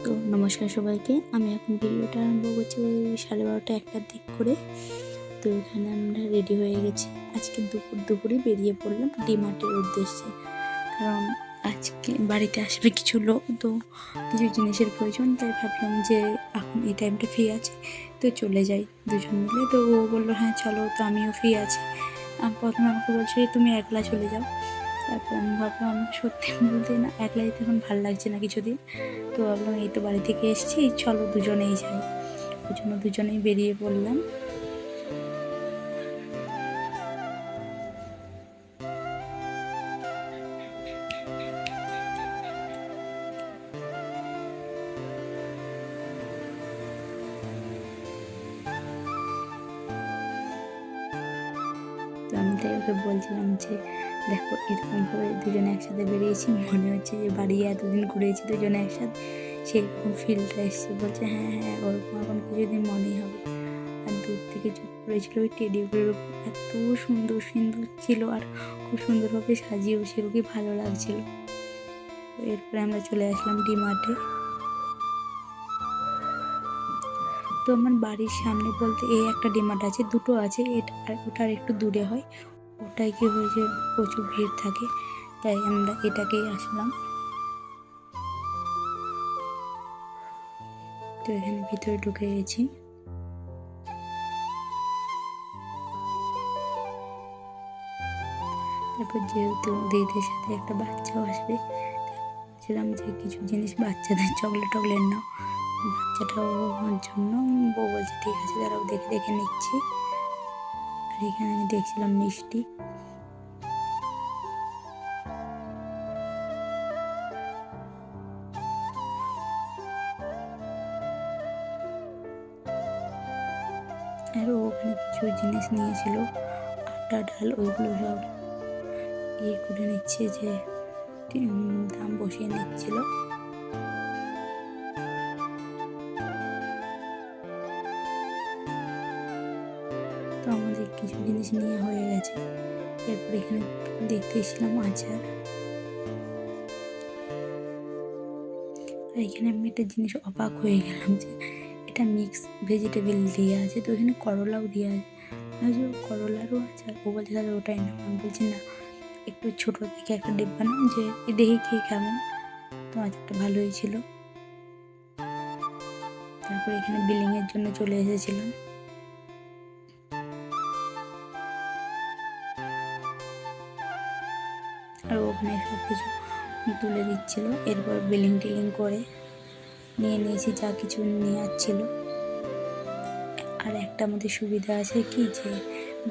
তো নমস্কার সবাইকে। আমি এখন ভিডিওটা আরম্ভ করছি ওই 12:30 একটার দিক করে। তো এখানে আমরা রেডি হয়ে গেছি। আজকে দুপুরে বেরিয়ে পড়লাম ডিমার্টের উদ্দেশ্যে, কারণ আজকে বাড়িতে আসবে কিছু লোক, তো কিছু জিনিসের প্রয়োজন। তাই ভাবলাম যে এখন এই টাইমটা ফ্রি আছে, তো চলে যাই দুজন মিলে। তো ও বললো হ্যাঁ চলো, তো আমিও ফ্রি আছি। প্রথমে আমাকে বলছে তুমি একলা চলে যাও। তারপর আমি ভাবলাম সত্যি বলতে না, একলা যেতে এখন ভালো লাগছে না কিছুদিন। তো ভাবলাম এই তো বাড়ি থেকে এসেছি, চলো দুজনেই যাই। ওই জন্য দুজনেই বেরিয়ে পড়লাম। তো আমি তাই ওকে বলছিলাম যে দেখো এরকমভাবে দুজনে একসাথে বেরিয়েছি, মনে হচ্ছে যে বাড়ি এতদিন ঘুরেছি দুজনে একসাথে, সেরকম ফিলটা এসছে। বলছে হ্যাঁ হ্যাঁ ওরকম এখন কিছুদিন মনেই হবে। আর দূর থেকে চুপ করেছিল ওই টেডিগুলোর উপর, এত সুন্দর সুন্দর ছিল আর খুব সুন্দরভাবে সাজিয়েও ছিল, কি ভালো লাগছিল। এরপরে আমরা চলে আসলাম ডিমার্টে। তো আমার বাড়ির সামনে বলতে এই একটা ডিমার্ট আছে, দুটো আছে, এটা আর ওটার একটু দূরে হয়। ওটাই কি হয়েছে প্রচুর ভিড় থাকে, তাই আমরা এটাকেই আসলাম। তো এখানে ভিতরে ঢুকে গেছি। তারপর যেহেতু দিদিদের সাথে একটা বাচ্চাও আসবে, বলছিলাম যে কিছু জিনিস বাচ্চাদের চকলেট নাও, বাচ্চাটাও আমার জন্য। বউ বলছে ঠিক আছে দাঁড়াও দেখে দেখে নিচ্ছি। আর এখানে আমি দেখছিলাম মিষ্টি। আর ওখানে কিছু জিনিস নিয়েছিল, আটা ডাল, ওইগুলো সব ইয়ে করে নিচ্ছে, যে দাম বসিয়ে নিচ্ছিল। তো আমাদের কিছু জিনিস নিয়ে হয়ে গেছে। এরপর এখানে দেখতে এসেছিলাম আচার। আর এখানে আমি একটা জিনিস অবাক হয়ে গেলাম যে এটা মিক্স ভেজিটেবল দিয়ে আছে, তো এখানে করলাও দিয়ে আছে। আমি করলারও আচার, ও বলছে তাহলে ওটাই না। আমি বলছি না, একটু ছোটো থেকে একটা ডিব্বা নাও, যে দেখি খেয়ে কেমন। তো আচারটা ভালোই ছিল। তারপর এখানে বিলিংয়ের জন্য চলে এসেছিলাম। আর ওখানে সব কিছু তুলে দিচ্ছিল। এরপর বিলিং টিলিং করে নিয়ে নিয়েছি যা কিছু নেওয়ার ছিল। আর একটা আমাদের সুবিধা আছে কি, যে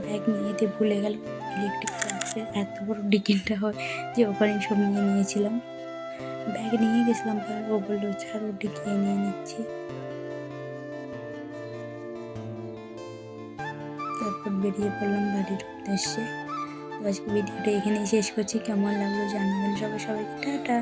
ব্যাগ নিয়ে যেতে ভুলে গেল, ইলেকট্রিক চার্জের এত বড় ডিকিনটা হয় যে ওখানেই সব নিয়ে নিয়েছিলাম। ব্যাগ নিয়ে গেছিলাম, তার ও বললো ছাড়ো ডিকিয়ে নিয়ে নিচ্ছি। তারপর বেরিয়ে পড়লাম বাড়ির উদ্দেশ্যে। তো আজকে ভিডিওটা এখানেই শেষ করছি। কেমন লাগলো জানাবেন সবাইকে। টাটা।